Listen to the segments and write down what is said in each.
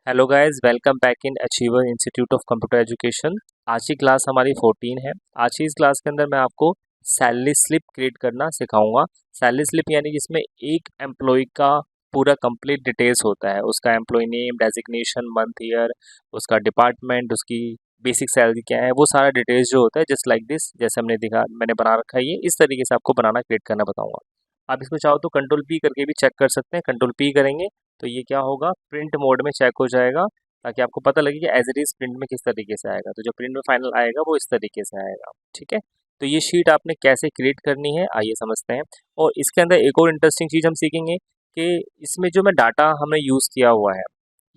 Hello guys, welcome back in achiever institute of computer education. आज की class हमारी 14 है। आज की इस क्लास के अंदर मैं आपको सैलरी स्लिप क्रिएट करना सिखाऊंगा। सैलरी स्लिप यानी जिसमें एक एम्प्लॉय का पूरा कंप्लीट डिटेल्स होता है, उसका employ name, designation, month, year, उसका डिपार्टमेंट, उसकी बेसिक सैलरी क्या है, वो सारा डिटेल्स जो होता है जस्ट लाइक दिस, जैसे मैंने बना रखा है ये इस तरीके से आपको बनाना क्रिएट करना बताऊंगा। आप इसको चाहो तो कंट्रोल पी करके भी चेक कर सकते हैं। कंट्रोल पी करेंगे तो ये क्या होगा, प्रिंट मोड में चेक हो जाएगा, ताकि आपको पता लगे कि एज इट इज प्रिंट में किस तरीके से आएगा। तो जो प्रिंट में फाइनल आएगा वो इस तरीके से आएगा। ठीक है, तो ये शीट आपने कैसे क्रिएट करनी है आइए समझते हैं। और इसके अंदर एक और इंटरेस्टिंग चीज़ हम सीखेंगे कि इसमें जो मैं डाटा हमने यूज़ किया हुआ है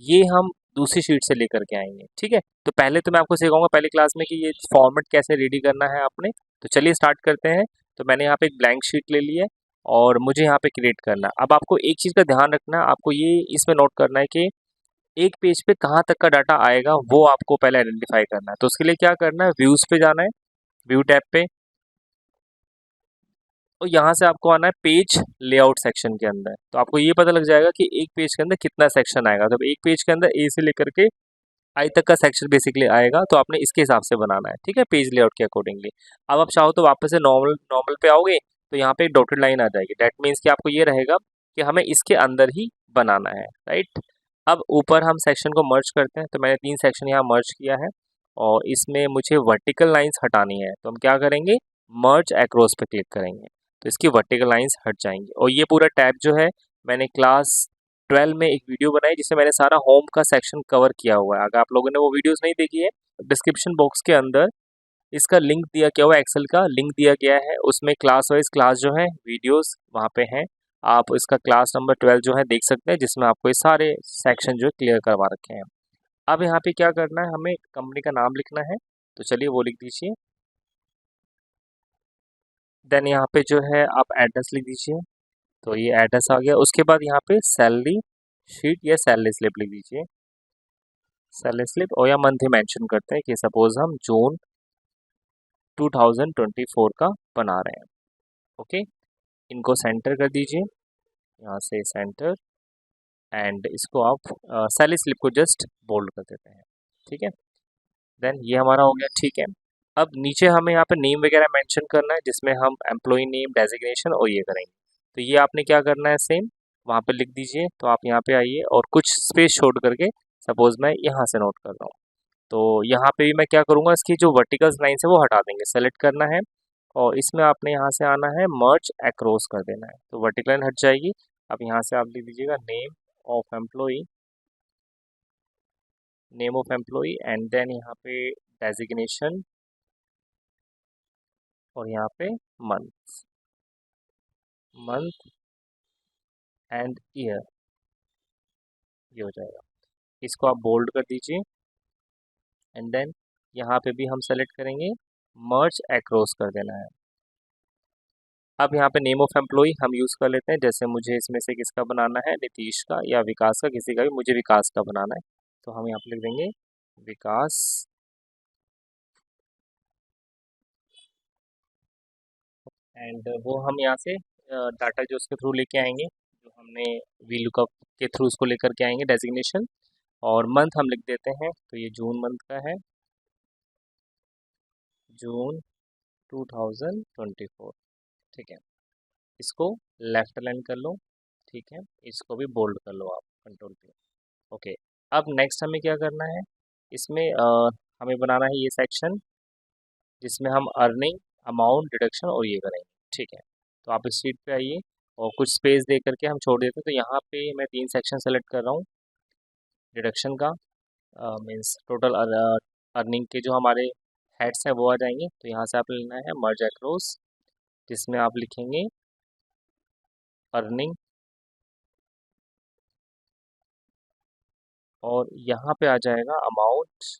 ये हम दूसरी शीट से लेकर के आएंगे। ठीक है, तो पहले तो मैं आपको सिखाऊंगा पहली क्लास में कि ये फॉर्मेट कैसे रेडी करना है आपने। तो चलिए स्टार्ट करते हैं। तो मैंने यहाँ पे एक ब्लैंक शीट ले ली है और मुझे यहाँ पे क्रिएट करना है। अब आपको एक चीज़ का ध्यान रखना है, आपको ये इसमें नोट करना है कि एक पेज पे कहाँ तक का डाटा आएगा वो आपको पहले आइडेंटिफाई करना है। तो उसके लिए क्या करना है, व्यूज़ पे जाना है, व्यू टैब पे, और यहाँ से आपको आना है पेज लेआउट सेक्शन के अंदर। तो आपको ये पता लग जाएगा कि एक पेज के अंदर कितना सेक्शन आएगा। तो एक पेज के अंदर ए से लेकर के आई तक का सेक्शन बेसिकली आएगा, तो आपने इसके हिसाब से बनाना है। ठीक है, पेज लेआउट के अकॉर्डिंगली। अब आप चाहो तो वापस से नॉर्मल नॉर्मल पे आओगे तो यहाँ पे एक डॉटेड लाइन आ जाएगी। दैट मीन्स कि आपको ये रहेगा कि हमें इसके अंदर ही बनाना है, राइट। अब ऊपर हम सेक्शन को मर्ज करते हैं। तो मैंने 3 सेक्शन यहाँ मर्ज किया है और इसमें मुझे वर्टिकल लाइंस हटानी है। तो हम क्या करेंगे, मर्ज एक्रॉस पे क्लिक करेंगे तो इसकी वर्टिकल लाइंस हट जाएंगी। और ये पूरा टैब जो है मैंने क्लास 12 में एक वीडियो बनाई जिसमें मैंने सारा होम का सेक्शन कवर किया हुआ है। अगर आप लोगों ने वो वीडियोस नहीं देखी है, डिस्क्रिप्शन बॉक्स के अंदर इसका लिंक दिया गया हुआ है, एक्सेल का लिंक दिया गया है, उसमें क्लास वाइज क्लास जो है वीडियोस वहाँ पे हैं। आप इसका क्लास नंबर 12 जो है देख सकते हैं, जिसमें आपको ये सारे सेक्शन जो है क्लियर करवा रखे हैं। अब यहाँ पे क्या करना है, हमें कंपनी का नाम लिखना है। तो चलिए वो लिख दीजिए। देन यहाँ पे जो है आप एड्रेस लिख दीजिए। तो ये एड्रेस आ गया। उसके बाद यहाँ पे सैलरी शीट या सैलरी स्लिप लिख दीजिए। सैलरी स्लिप और या मंथ ही मेंशन करते हैं कि सपोज हम जून 2024 का बना रहे हैं। ओके, इनको सेंटर कर दीजिए, यहाँ से सेंटर, एंड इसको आप सैलरी स्लिप को जस्ट बोल्ड कर देते हैं। ठीक है, देन ये हमारा हो गया। ठीक है, अब नीचे हमें यहाँ पे नेम वगैरह मेंशन करना है, जिसमें हम एम्प्लॉय नेम, डेजिग्नेशन और ये करेंगे। तो ये आपने क्या करना है, सेम वहाँ पे लिख दीजिए। तो आप यहाँ पे आइए और कुछ स्पेस छोड़ करके सपोज मैं यहाँ से नोट कर रहा हूँ। तो यहाँ पे भी मैं क्या करूँगा, इसकी जो वर्टिकल लाइन्स है वो हटा देंगे, सेलेक्ट करना है और इसमें आपने यहाँ से आना है, मर्ज एक्रॉस कर देना है। तो वर्टिकल लाइन हट जाएगी। अब यहाँ से आप लिख दीजिएगा name of employee, name of employee, and then यहाँ पे डेजिग्नेशन और यहाँ पे मंथ, मंथ एंड ईयर, ये हो जाएगा। इसको आप बोल्ड कर दीजिए एंड देन यहाँ पे भी हम सेलेक्ट करेंगे, मर्ज एक्रॉस कर देना है। अब यहाँ पे नेम ऑफ एम्प्लॉई हम यूज़ कर लेते हैं। जैसे मुझे इसमें से किसका बनाना है, नीतीश का या विकास का, किसी का भी, मुझे विकास का बनाना है। तो हम यहाँ पे लिख देंगे विकास, एंड वो हम यहाँ से डाटा जो उसके थ्रू लेके आएंगे, जो हमने वी लुकअप के थ्रू उसको लेकर के आएंगे, डेजिग्नेशन। और मंथ हम लिख देते हैं, तो ये जून मंथ का है, जून 2024। ठीक है, इसको लेफ्ट अलाइन कर लो। ठीक है, इसको भी बोल्ड कर लो आप, कंट्रोल पे। ओके, अब नेक्स्ट हमें क्या करना है, इसमें हमें बनाना है ये सेक्शन जिसमें हम अर्निंग, अमाउंट, डिडक्शन और ये करेंगे। ठीक है, तो आप इस शीट पे आइए और कुछ स्पेस दे करके हम छोड़ देते हैं। तो यहाँ पे मैं 3 सेक्शन सेलेक्ट कर रहा हूँ। डिडक्शन का मीन्स टोटल अर्निंग के जो हमारे हेड्स हैं वो आ जाएंगे। तो यहाँ से आप लेना है मर्ज एक्रॉस, जिसमें आप लिखेंगे अर्निंग, और यहाँ पे आ जाएगा अमाउंट।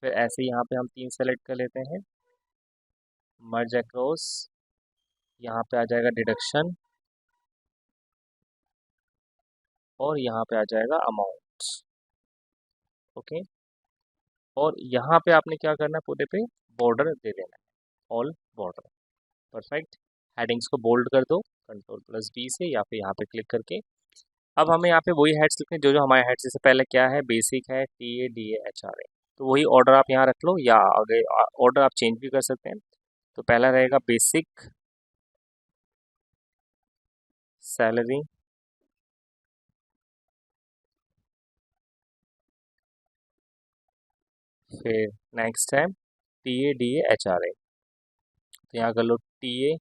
फिर ऐसे यहाँ पे हम 3 सेलेक्ट कर लेते हैं, मर्ज एक्रॉस, यहाँ पे आ जाएगा डिडक्शन और यहाँ पे आ जाएगा अमाउंट। ओके, और यहाँ पे आपने क्या करना है, पूरे पे बॉर्डर दे देना है, ऑल बॉर्डर। परफेक्ट, हेडिंग्स को बोल्ड कर दो कंट्रोल प्लस बी से या फिर यहाँ पे क्लिक करके। अब हमें यहाँ पे वही हेड्स लिखने जो जो हमारे हेड्स, जैसे पहले क्या है, बेसिक है, T A D A H R A, तो वही ऑर्डर आप यहाँ रख लो, या आगे ऑर्डर आप चेंज भी कर सकते हैं। तो पहला रहेगा बेसिक सैलरी, फिर नेक्स्ट है T A D A H R A, तो यहाँ कर लो T A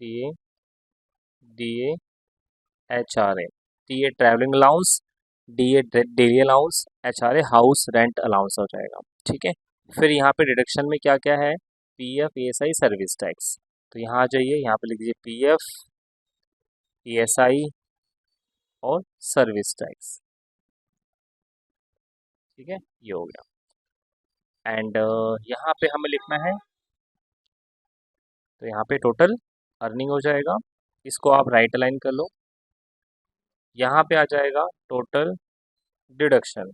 T A D A H R A, T A travelling allowance, D A daily allowance, H R A house rent allowance हो जाएगा। ठीक है, फिर यहाँ पे डिडक्शन में क्या क्या है, P F, E S I, service tax. तो यहाँ आ जाइए, यहाँ पे लिख दीजिए P F, E S I और सर्विस टैक्स। ठीक है, ये हो गया। एंड यहाँ पे हमें लिखना है, तो यहाँ पे टोटल अर्निंग हो जाएगा, इसको आप राइट अलाइन कर लो। यहाँ पे आ जाएगा टोटल डिडक्शन,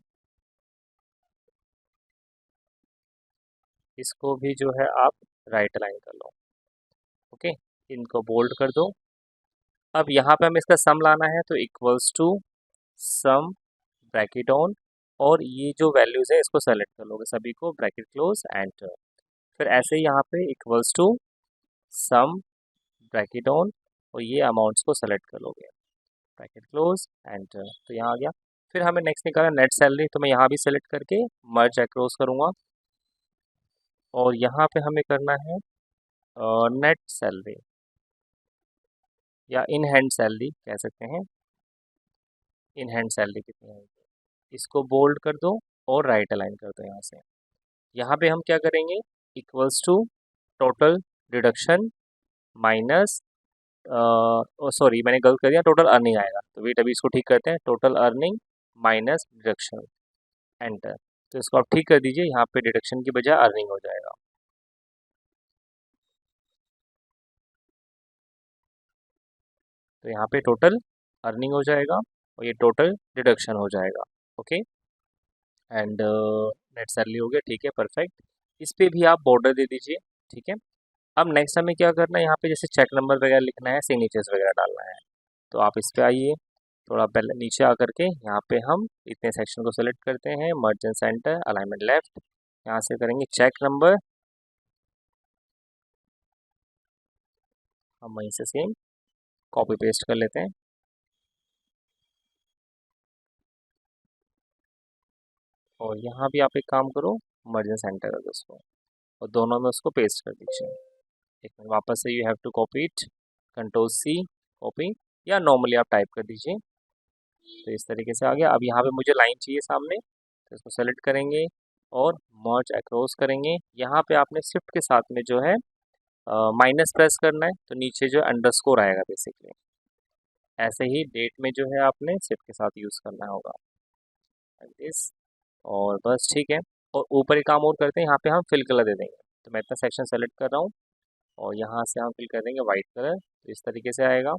इसको भी जो है आप राइट अलाइन कर लो। ओके, इनको बोल्ड कर दो। अब यहाँ पे हमें इसका सम लाना है, तो equals to sum bracket on, और ये जो वैल्यूज़ है इसको सेलेक्ट कर लोगे सभी को, ब्रैकेट क्लोज एंटर। फिर ऐसे ही यहाँ पे equals to sum bracket on, और ये अमाउंट्स को सेलेक्ट कर लोगे, ब्रैकेट क्लोज एंटर, तो यहाँ आ गया। फिर हमें नेक्स्ट निकालना नेट सैलरी, तो मैं यहाँ भी सेलेक्ट करके मर्ज अक्रॉस करूँगा, और यहाँ पे हमें करना है नेट सैलरी या इन हैंड सैलरी कह सकते हैं, इन हैंड सैलरी कितनी है, इसको बोल्ड कर दो और राइट अलाइन कर दो यहाँ से। यहाँ पे हम क्या करेंगे, equals to total deduction minus, sorry मैंने गलत कर दिया, टोटल अर्निंग आएगा, तो वेट अभी इसको ठीक करते हैं, total earning minus deduction enter. तो इसको आप ठीक कर दीजिए, यहाँ पे डिडक्शन की बजाय अर्निंग हो जाएगा। तो यहाँ पे टोटल अर्निंग हो जाएगा और ये टोटल डिडक्शन हो जाएगा। ओके, एंड नेट सैलरी हो गया, ठीक है परफेक्ट। इस पे भी आप बॉर्डर दे दीजिए। ठीक है, अब नेक्स्ट हमें क्या करना है, यहाँ पे जैसे चेक नंबर वगैरह लिखना है, सिग्नेचर्स वगैरह डालना है, तो आप इस पे आइए, थोड़ा पहले नीचे आकर के यहाँ पे हम इतने सेक्शन को सेलेक्ट करते हैं, मर्जेंट सेंटर, अलाइनमेंट लेफ्ट, यहाँ से करेंगे चेक नंबर, हम वहीं से सेम कॉपी पेस्ट कर लेते हैं, और यहाँ भी आप एक काम करो, मर्जेंट सेंटर कर दो उसको, और दोनों में उसको पेस्ट कर दीजिए। एक मिनट, वापस से you have to copy it, control C copy, या नॉर्मली आप टाइप कर दीजिए। तो इस तरीके से आ गया। अब यहाँ पे मुझे लाइन चाहिए सामने, तो इसको सेलेक्ट करेंगे और मर्ज अक्रॉस करेंगे। यहाँ पे आपने शिफ्ट के साथ में जो है माइनस प्रेस करना है, तो नीचे जो अंडरस्कोर आएगा बेसिकली, ऐसे ही डेट में जो है आपने शिफ्ट के साथ यूज़ करना होगा दिस, और बस ठीक है। और ऊपर एक काम और करते हैं, यहाँ पे हम फिल कलर दे देंगे, तो मैं इतना सेक्शन सेलेक्ट कर रहा हूँ और यहाँ से हम फिल कर देंगे वाइट कलर, तो इस तरीके से आएगा।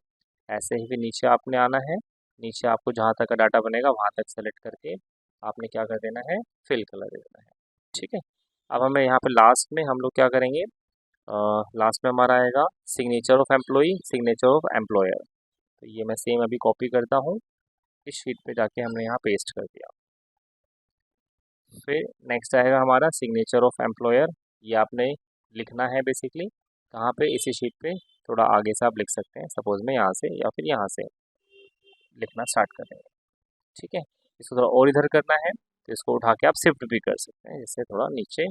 ऐसे ही फिर नीचे आपने आना है, नीचे आपको जहाँ तक का डाटा बनेगा वहाँ तक सेलेक्ट करके आपने क्या कर देना है, फिल कलर दे देना है। ठीक है, अब हमें यहाँ पे लास्ट में हम लोग क्या करेंगे, लास्ट में हमारा आएगा signature of employee, signature of employer, तो ये मैं सेम अभी कॉपी करता हूँ, इस शीट पे जाके हमने यहाँ पेस्ट कर दिया। फिर नेक्स्ट आएगा हमारा सिग्नेचर ऑफ एम्प्लॉयर, ये आपने लिखना है बेसिकली कहाँ पे, इसी शीट पे, थोड़ा आगे से आप लिख सकते हैं, सपोज में यहाँ से या फिर यहाँ से लिखना स्टार्ट कर देंगे। ठीक है, इसको थोड़ा और इधर करना है, तो इसको उठा के आप शिफ्ट भी कर सकते हैं, जिससे थोड़ा नीचे।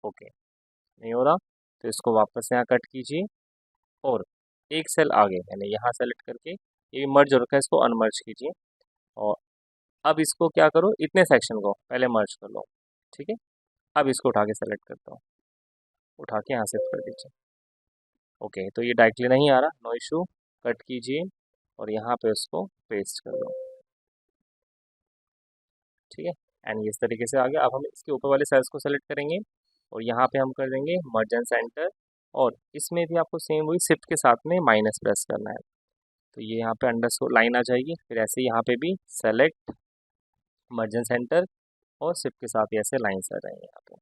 ओके, नहीं हो रहा, तो इसको वापस यहाँ कट कीजिए, और एक सेल आगे यानी यहाँ सेलेक्ट करके, ये मर्ज हो रखा है, इसको अनमर्ज कीजिए, और अब इसको क्या करो, इतने सेक्शन को पहले मर्ज कर लो। ठीक है, अब इसको उठा के सेलेक्ट करता हूँ, उठा के यहाँ शिफ्ट कर दीजिए। ओके, तो ये डायरेक्टली नहीं आ रहा, नो इशू, कट कीजिए और यहाँ पे उसको पेस्ट कर दो। ठीक है, एंड इस तरीके से आ गया। अब हम इसके ऊपर वाले सेल्स को सेलेक्ट करेंगे और यहाँ पे हम कर देंगे मर्जेंट सेंटर, और इसमें भी आपको सेम वही शिफ्ट के साथ में माइनस प्रेस करना है, तो ये यहाँ पे अंडरस्कोर लाइन आ जाएगी। फिर ऐसे यहाँ पे भी सेलेक्ट मर्जेंट सेंटर, और शिफ्ट के साथ ही ऐसे लाइन्स आ जाएंगे यहाँ पे,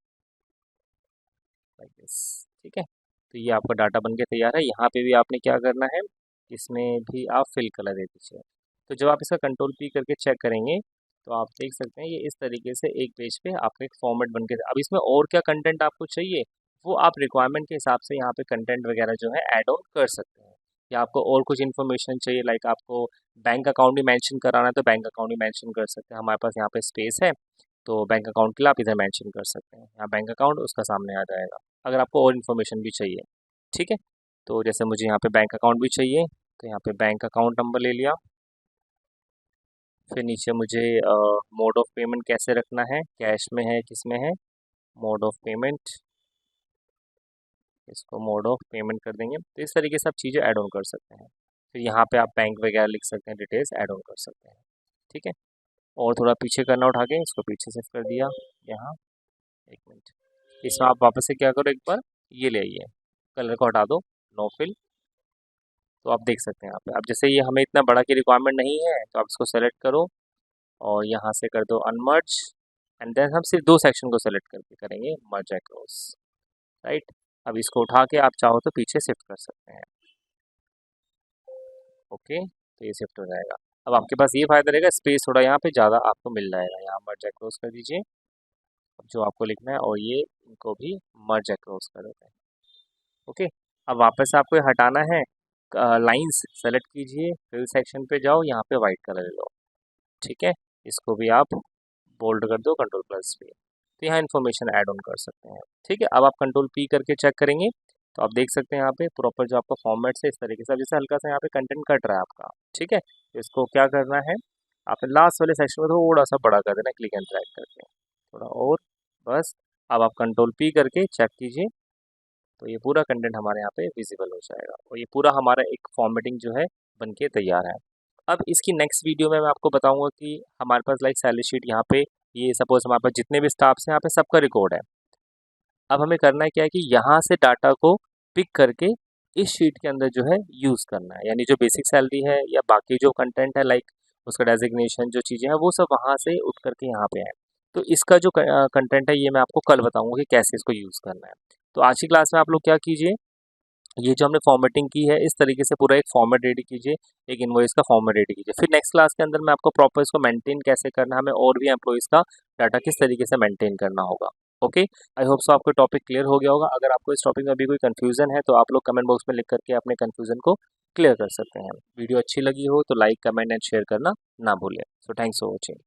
लाइक दिस। ठीक है, तो ये आपका डाटा बन के तैयार है। यहाँ पे भी आपने क्या करना है, इसमें भी आप फिल कलर दे दीजिए। तो जब आप इसका कंट्रोल P करके चेक करेंगे तो आप देख सकते हैं ये इस तरीके से एक पेज पे आपका एक फॉर्मेट बन के। अब इसमें और क्या कंटेंट आपको चाहिए वो आप रिक्वायरमेंट के हिसाब से यहाँ पे कंटेंट वगैरह जो है ऐड ऑन कर सकते हैं। या आपको और कुछ इन्फॉर्मेशन चाहिए, लाइक आपको बैंक अकाउंट भी मेंशन कराना है तो बैंक अकाउंट भी मेंशन कर सकते हैं। हमारे पास यहाँ पे स्पेस है तो बैंक अकाउंट के लिए आप इधर मेंशन कर सकते हैं। यहाँ बैंक अकाउंट उसका सामने आ जाएगा अगर आपको और इन्फॉर्मेशन भी चाहिए। ठीक है, तो जैसे मुझे यहाँ पे बैंक अकाउंट भी चाहिए तो यहाँ पे बैंक अकाउंट नंबर ले लिया। फिर नीचे मुझे मोड ऑफ पेमेंट कैसे रखना है, कैश में है किस में है, मोड ऑफ पेमेंट, इसको मोड ऑफ पेमेंट कर देंगे। तो इस तरीके से आप चीज़ें ऐड ऑन कर सकते हैं। फिर यहाँ पे आप बैंक वगैरह लिख सकते हैं, डिटेल्स ऐड ऑन कर सकते हैं। ठीक है, और थोड़ा पीछे करना उठा के इसको पीछे शिफ्ट कर दिया यहाँ। एक मिनट, इसमें आप वापस से क्या करो, एक बार ये ले आइए, कलर को हटा दो, नो फिल। तो आप देख सकते हैं यहाँ पे। अब जैसे ये हमें इतना बड़ा की रिक्वायरमेंट नहीं है तो आप इसको सेलेक्ट करो और यहाँ से कर दो अनमर्ज। एंड देन हम सिर्फ दो सेक्शन को सेलेक्ट करके करेंगे मर्ज अक्रॉस, राइट। अब इसको उठा के आप चाहो तो पीछे शिफ्ट कर सकते हैं। ओके, तो ये शिफ्ट हो जाएगा। अब आपके पास ये फायदा रहेगा, स्पेस थोड़ा यहाँ पे ज़्यादा आपको मिल जाएगा। यहाँ मर्ज अक्रॉस कर दीजिए जो आपको लिखना है और ये इनको भी मर्ज अक्रॉस कर देते हैं। ओके, अब वापस आपको ये हटाना है, लाइंस सेलेक्ट कीजिए, फिल सेक्शन पे जाओ, यहाँ पे वाइट कलर ले लो। ठीक है, इसको भी आप बोल्ड कर दो Ctrl+V। तो यहाँ इन्फॉर्मेशन ऐड ऑन कर सकते हैं। ठीक है, अब आप Ctrl+P करके चेक करेंगे तो आप देख सकते हैं यहाँ पे प्रॉपर जो आपका फॉर्मेट है इस तरीके से। अब जैसे हल्का सा यहाँ पे कंटेंट कट रहा है आपका, ठीक है, तो इसको क्या करना है, आपने लास्ट वाले सेक्शन में थोड़ा सा बड़ा कर देना, क्लिक एंड ड्रैग करके थोड़ा और, बस। अब आप Ctrl+P करके चेक कीजिए तो ये पूरा कंटेंट हमारे यहाँ पे विजिबल हो जाएगा और ये पूरा हमारा एक फॉर्मेटिंग जो है बन के तैयार है। अब इसकी नेक्स्ट वीडियो में मैं आपको बताऊंगा कि हमारे पास लाइक सैलरी शीट यहाँ पे, ये सपोज हमारे पास जितने भी स्टाफ्स हैं यहाँ पे सबका रिकॉर्ड है। अब हमें करना है क्या है कि यहाँ से डाटा को पिक करके इस शीट के अंदर जो है यूज़ करना है, यानी जो बेसिक सैलरी है या बाकी जो कंटेंट है लाइक उसका डेजिग्नेशन जो चीज़ें हैं वो सब वहाँ से उठ करके यहाँ पे है। तो इसका जो कंटेंट है ये मैं आपको कल बताऊँगा कि कैसे इसको यूज़ करना है। तो आज की क्लास में आप लोग क्या कीजिए, ये जो हमने फॉर्मेटिंग की है इस तरीके से पूरा एक फॉर्मेट रेडी कीजिए, एक इनवॉइस का फॉर्मेट रेडी कीजिए। फिर नेक्स्ट क्लास के अंदर मैं आपको प्रॉपर इसको मेंटेन कैसे करना है, हमें और भी एम्प्लॉइज़ का डाटा किस तरीके से मेंटेन करना होगा। ओके, आई होप सो आपको टॉपिक क्लियर हो गया होगा। अगर आपको इस टॉपिक में अभी कोई कन्फ्यूज़न है तो आप लोग कमेंट बॉक्स में लिख करके अपने कन्फ्यूज़न को क्लियर कर सकते हैं। वीडियो अच्छी लगी हो तो लाइक, कमेंट एंड शेयर करना ना भूलें। So thanks for watching.